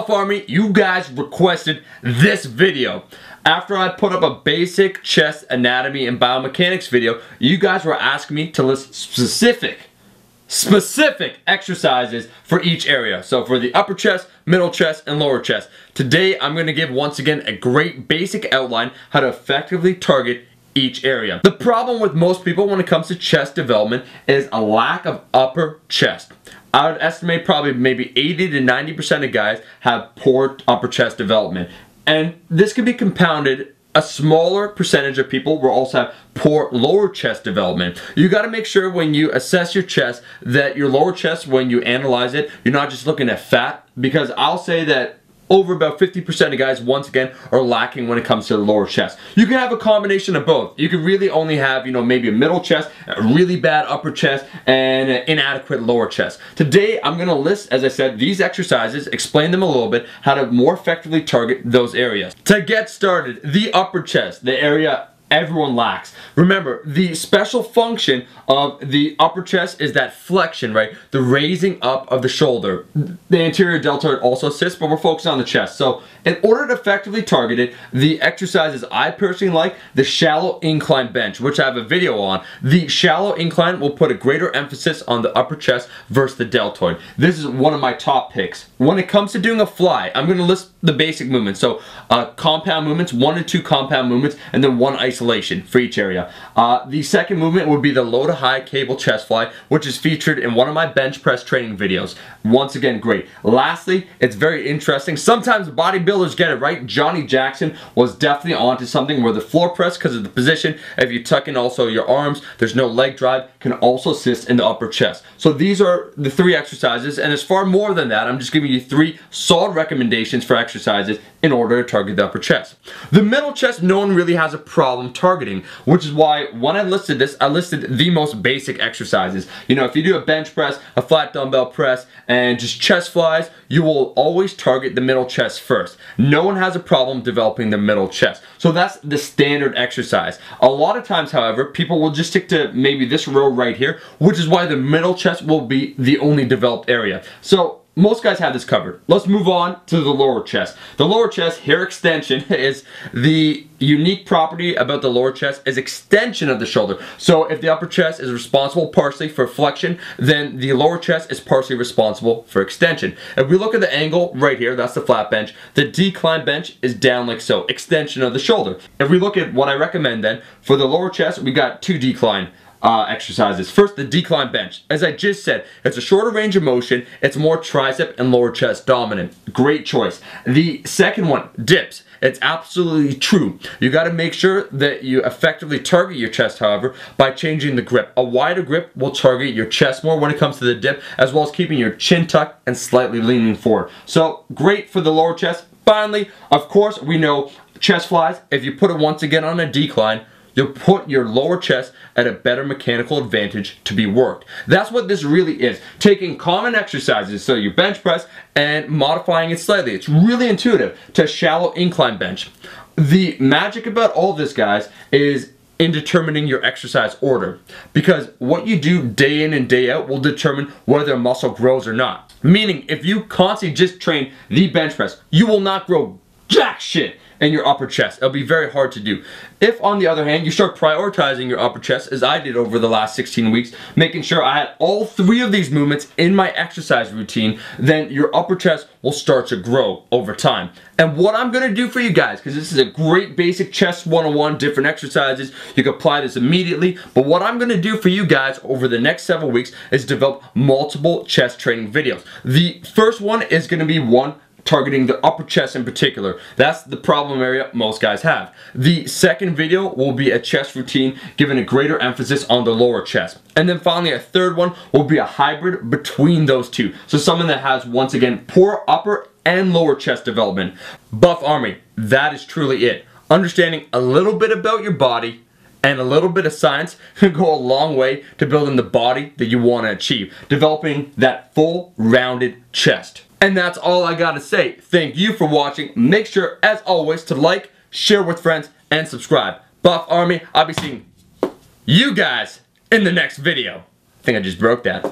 Buff Army, you guys requested this video. After I put up a basic chest anatomy and biomechanics video, you guys were asking me to list specific exercises for each area. So for the upper chest, middle chest, and lower chest. Today I'm going to give once again a great basic outline how to effectively target each area. The problem with most people when it comes to chest development is a lack of upper chest. I would estimate probably maybe 80 to 90% of guys have poor upper chest development. And this can be compounded. A smaller percentage of people will also have poor lower chest development. You got to make sure when you assess your chest that your lower chest, when you analyze it, you're not just looking at fat, because I'll say that over about 50% of guys, once again, are lacking when it comes to the lower chest. You can have a combination of both. You can really only have, maybe a middle chest, a really bad upper chest, and an inadequate lower chest. Today, I'm going to list, as I said, these exercises, explain them a little bit, how to more effectively target those areas. To get started, the upper chest, the area everyone lacks. Remember, the special function of the upper chest is that flexion, right? The raising up of the shoulder. The anterior deltoid also assists, but we're focusing on the chest. So in order to effectively target it, the exercises I personally like, the shallow incline bench, which I have a video on. The shallow incline will put a greater emphasis on the upper chest versus the deltoid. This is one of my top picks. When it comes to doing a fly, I'm going to list the basic movements. So compound movements, 1 to 2 compound movements, and then 1 isolation for each area. The second movement would be the low to high cable chest fly, which is featured in one of my bench press training videos. Once again, great. Lastly, it's very interesting. Sometimes bodybuilders get it right. Johnny Jackson was definitely onto something where the floor press, because of the position, if you tuck in also your arms, there's no leg drive, can also assist in the upper chest. So these are the 3 exercises, and there's far more than that. I'm just giving you 3 solid recommendations for exercises in order to target the upper chest. The middle chest, no one really has a problem targeting, which is why when I listed this, I listed the most basic exercises. If you do a bench press, a flat dumbbell press, and just chest flies, you will always target the middle chest first. No one has a problem developing the middle chest. So that's the standard exercise. A lot of times, however, people will just stick to maybe this row right here, which is why the middle chest will be the only developed area. So most guys have this covered. Let's move on to the lower chest. The lower chest, hair extension, is the unique property about the lower chest is extension of the shoulder. So if the upper chest is responsible partially for flexion, then the lower chest is partially responsible for extension. If we look at the angle right here, that's the flat bench. The decline bench is down like so, extension of the shoulder. If we look at what I recommend then, for the lower chest, we got 2 decline exercises. First, the decline bench. As I just said, it's a shorter range of motion. It's more tricep and lower chest dominant. Great choice. The second one, dips. It's absolutely true. You got to make sure that you effectively target your chest, however, by changing the grip. A wider grip will target your chest more when it comes to the dip, as well as keeping your chin tucked and slightly leaning forward. So great for the lower chest. Finally, of course, we know chest flies. If you put it once again on a decline, you'll put your lower chest at a better mechanical advantage to be worked. That's what this really is. Taking common exercises, so your bench press, and modifying it slightly. It's really intuitive to shallow incline bench. The magic about all this, guys, is in determining your exercise order. Because what you do day in and day out will determine whether a muscle grows or not. Meaning, if you constantly just train the bench press, you will not grow jack shit in your upper chest. It'll be very hard to do. If, on the other hand, you start prioritizing your upper chest, as I did over the last 16 weeks, making sure I had all 3 of these movements in my exercise routine, then your upper chest will start to grow over time. And what I'm going to do for you guys, because this is a great basic chest 101, different exercises, you can apply this immediately, but what I'm going to do for you guys over the next several weeks is develop multiple chest training videos. The first one is going to be one targeting the upper chest in particular. That's the problem area most guys have. The second video will be a chest routine, giving a greater emphasis on the lower chest. And then finally, a third one will be a hybrid between those two. So someone that has, once again, poor upper and lower chest development. Buff Army, that is truly it. Understanding a little bit about your body and a little bit of science can go a long way to building the body that you want to achieve. Developing that full rounded chest. And that's all I gotta say. Thank you for watching. Make sure, as always, to like, share with friends, and subscribe. Buff Army, I'll be seeing you guys in the next video. I think I just broke that.